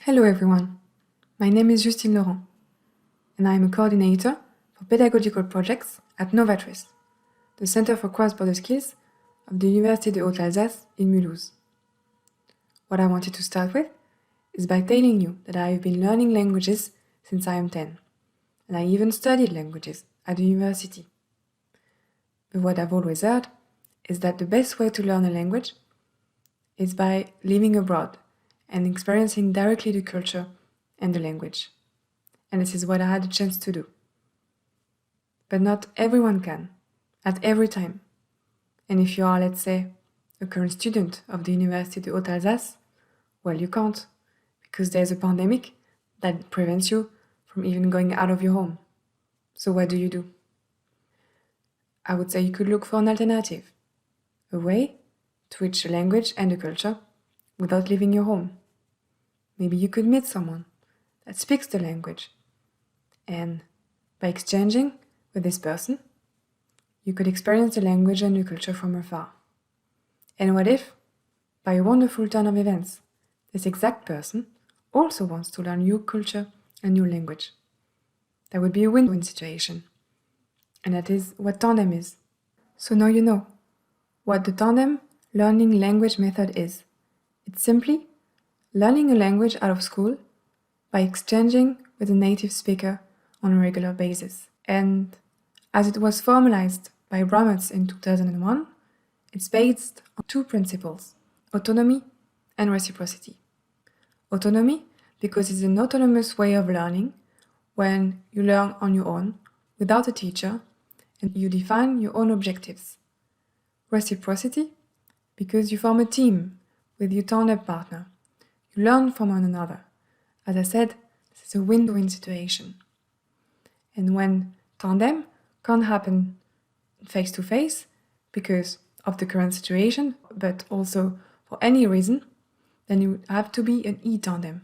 Hello everyone, my name is Justine Laurent, and I am a coordinator for pedagogical projects at NovaTris, the Center for Cross-Border Skills of the Université de Haute-Alsace in Mulhouse. What I wanted to start with is by telling you that I have been learning languages since I am 10, and I even studied languages at the university. But what I've always heard is that the best way to learn a language is by living abroad and experiencing directly the culture and the language. And this is what I had a chance to do. But not everyone can, at every time. And if you are, let's say, a current student of the Université de Haute-Alsace, well, you can't, because there's a pandemic that prevents you from even going out of your home. So what do? I would say you could look for an alternative, a way to reach the language and the culture without leaving your home. Maybe you could meet someone that speaks the language, and by exchanging with this person, you could experience the language and the culture from afar. And what if, by a wonderful turn of events, this exact person also wants to learn your culture and your language? That would be a win-win situation. And that is what Tandem is. So now you know what the Tandem learning language method is. It's simply learning a language out of school by exchanging with a native speaker on a regular basis. And as it was formalized by Bromets in 2001, it's based on two principles: autonomy and reciprocity. Autonomy, because it's an autonomous way of learning when you learn on your own, without a teacher, and you define your own objectives. Reciprocity, because you form a team with your tandem partner. You learn from one another. As I said, this is a win-win situation. And when tandem can't happen face-to-face because of the current situation, but also for any reason, then you have to be an e-Tandem.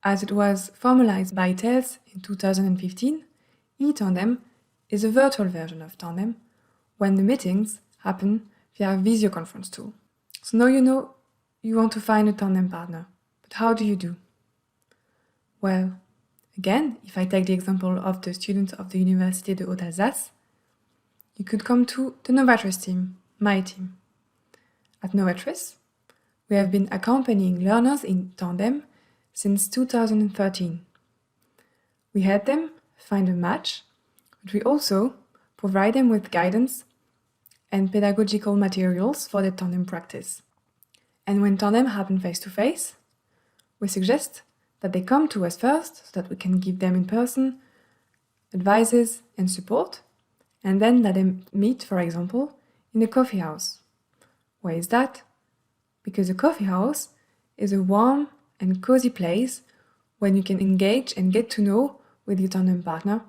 As it was formalized by TELS in 2015, e-Tandem is a virtual version of Tandem when the meetings happen via a video conference tool. So now you know you want to find a tandem partner, but how do? Well, again, if I take the example of the students of the Université de Haute-Alsace, you could come to the NovaTris team, my team. At NovaTris, we have been accompanying learners in Tandem since 2013. We help them find a match, but we also provide them with guidance and pedagogical materials for their tandem practice. And when tandem happen face-to-face, we suggest that they come to us first so that we can give them in person advices and support, and then that they meet, for example, in a coffeehouse. Why is that? Because a coffeehouse is a warm and cozy place when you can engage and get to know with your tandem partner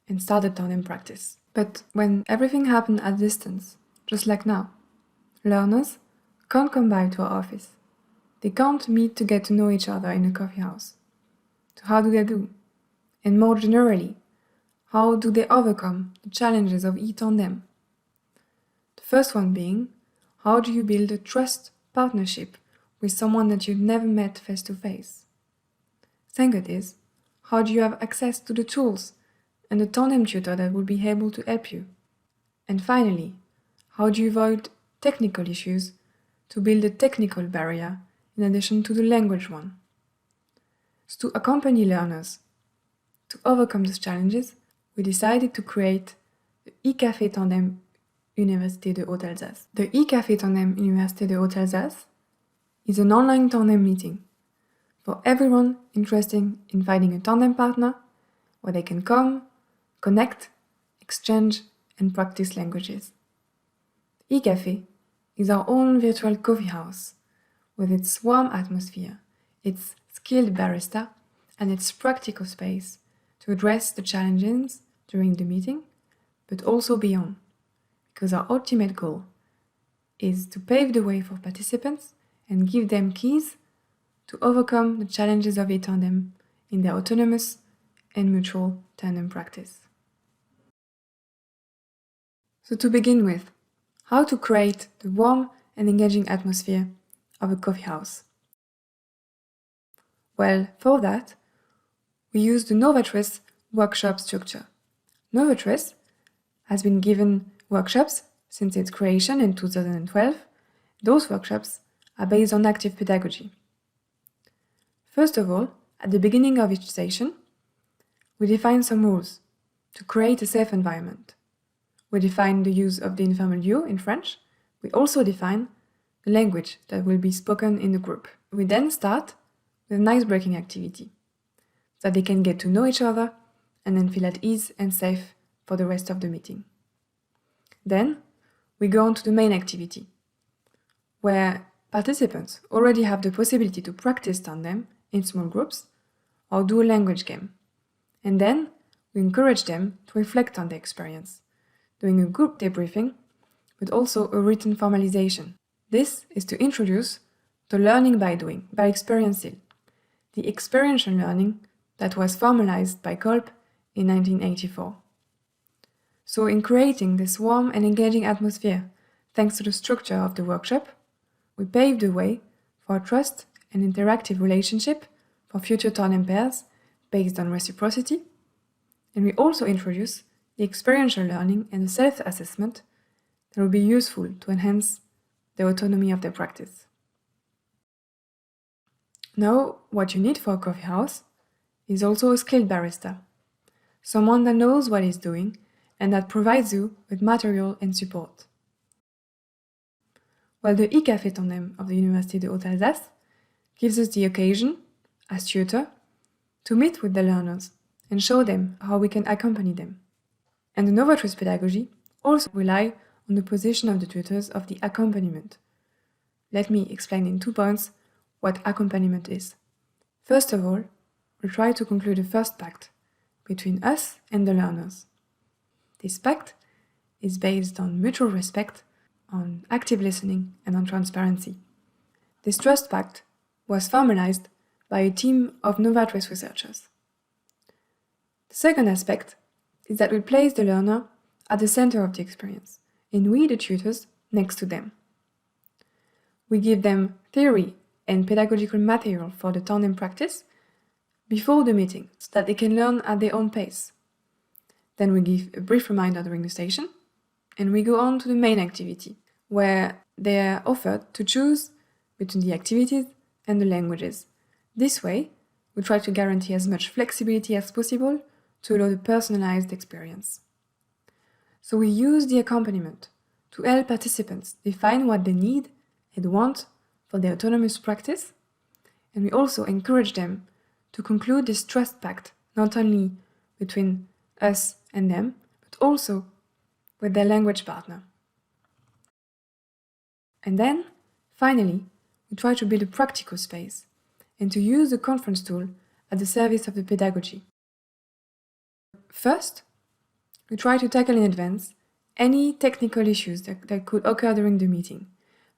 and start a tandem practice. But when everything happens at distance, just like now, learners can't come by to our office. They can't meet to get to know each other in a coffeehouse. So how do? And more generally, how do they overcome the challenges of e-Tandem? The first one being, how do you build a trust partnership with someone that you've never met face-to-face? Second is, how do you have access to the tools and the tandem tutor that will be able to help you? And finally, how do you avoid technical issues to build a technical barrier in addition to the language one? So to accompany learners to overcome these challenges, we decided to create the eCafé Tandem Université de Haute-Alsace. The eCafé Tandem Université de Haute-Alsace is an online tandem meeting for everyone interested in finding a tandem partner where they can come, connect, exchange, and practice languages. eCafé is our own virtual coffee house with its warm atmosphere, its skilled barista, and its practical space to address the challenges during the meeting, but also beyond, because our ultimate goal is to pave the way for participants and give them keys to overcome the challenges of e-Tandem in their autonomous and mutual tandem practice. So to begin with, how to create the warm and engaging atmosphere of a coffee house. Well, for that, we use the NovaTris workshop structure. NovaTris has been given workshops since its creation in 2012. Those workshops are based on active pedagogy. First of all, at the beginning of each session, we define some rules to create a safe environment. We define the use of the informal you in French. We also define the language that will be spoken in the group. We then start with an ice-breaking activity, so that they can get to know each other and then feel at ease and safe for the rest of the meeting. Then, we go on to the main activity, where participants already have the possibility to practice tandem in small groups or do a language game. And then, we encourage them to reflect on their experience, doing a group debriefing, but also a written formalization. This is to introduce the learning by doing, by experiencing, the experiential learning that was formalized by Kolb in 1984. So in creating this warm and engaging atmosphere, thanks to the structure of the workshop, we paved the way for a trust and interactive relationship for future tandem pairs based on reciprocity, and we also introduce the experiential learning and the self-assessment that will be useful to enhance the autonomy of their practice. Now, what you need for a coffee house is also a skilled barista, someone that knows what he's doing and that provides you with material and support. While the eCafé Tandem of the Université de Haute-Alsace gives us the occasion, as tutor, to meet with the learners and show them how we can accompany them. And the NovaTris pedagogy also rely on the position of the tutors of the accompaniment. Let me explain in 2 points what accompaniment is. First of all, we try to conclude a first pact between us and the learners. This pact is based on mutual respect, on active listening, and on transparency. This trust pact was formalized by a team of NovaTris researchers. The second aspect is that we place the learner at the center of the experience, and we, the tutors, next to them. We give them theory and pedagogical material for the tandem practice before the meeting, so that they can learn at their own pace. Then we give a brief reminder during the session, and we go on to the main activity, where they are offered to choose between the activities and the languages. This way, we try to guarantee as much flexibility as possible to allow the personalized experience. So we use the accompaniment to help participants define what they need and want for their autonomous practice, and we also encourage them to conclude this trust pact not only between us and them, but also with their language partner. And then, finally, we try to build a practical space and to use the conference tool at the service of the pedagogy. First, we try to tackle in advance any technical issues that could occur during the meeting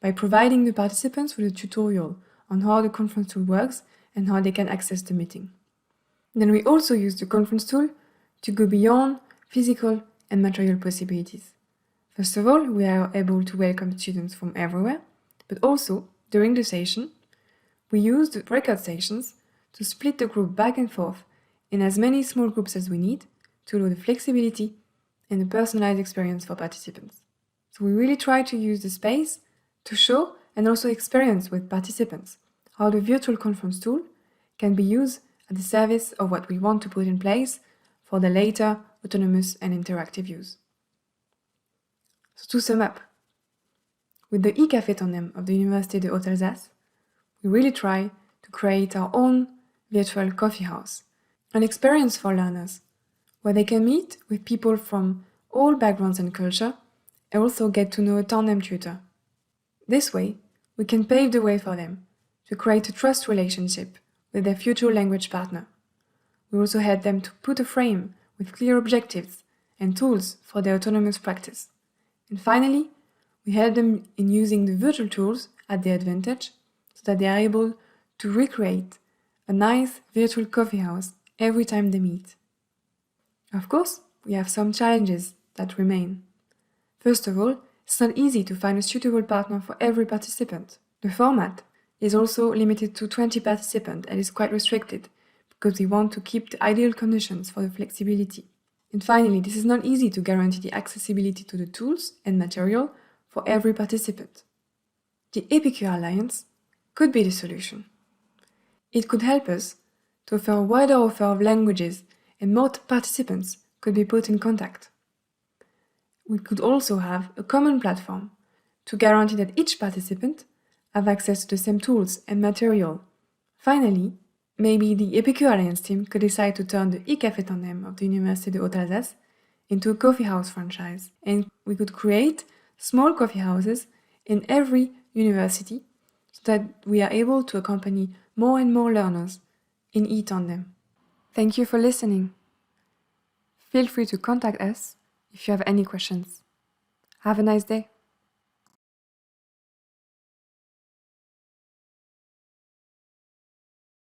by providing the participants with a tutorial on how the conference tool works and how they can access the meeting. Then we also use the conference tool to go beyond physical and material possibilities. First of all, we are able to welcome students from everywhere, but also, during the session, we use the breakout sessions to split the group back and forth in as many small groups as we need to allow the flexibility and the personalized experience for participants. So we really try to use the space to show and also experience with participants how the virtual conference tool can be used at the service of what we want to put in place for the later autonomous and interactive use. So to sum up, with the eCafé Tandem of the Université de Haute-Alsace, we really try to create our own virtual coffee house, an experience for learners, where they can meet with people from all backgrounds and culture and also get to know a tandem tutor. This way, we can pave the way for them to create a trust relationship with their future language partner. We also help them to put a frame with clear objectives and tools for their autonomous practice. And finally, we help them in using the virtual tools at their advantage so that they are able to recreate a nice virtual coffee house every time they meet. Of course, we have some challenges that remain. First of all, it's not easy to find a suitable partner for every participant. The format is also limited to 20 participants and is quite restricted because we want to keep the ideal conditions for the flexibility. And finally, this is not easy to guarantee the accessibility to the tools and material for every participant. The EPICUR Alliance could be the solution. It could help us to offer a wider offer of languages and more participants could be put in contact. We could also have a common platform to guarantee that each participant have access to the same tools and material. Finally, maybe the EPICUR Alliance team could decide to turn the eCafé Tandem of the Université de Haute-Alsace into a coffeehouse franchise, and we could create small coffeehouses in every university so that we are able to accompany more and more learners in e-Tandem. Thank you for listening. Feel free to contact us if you have any questions. Have a nice day.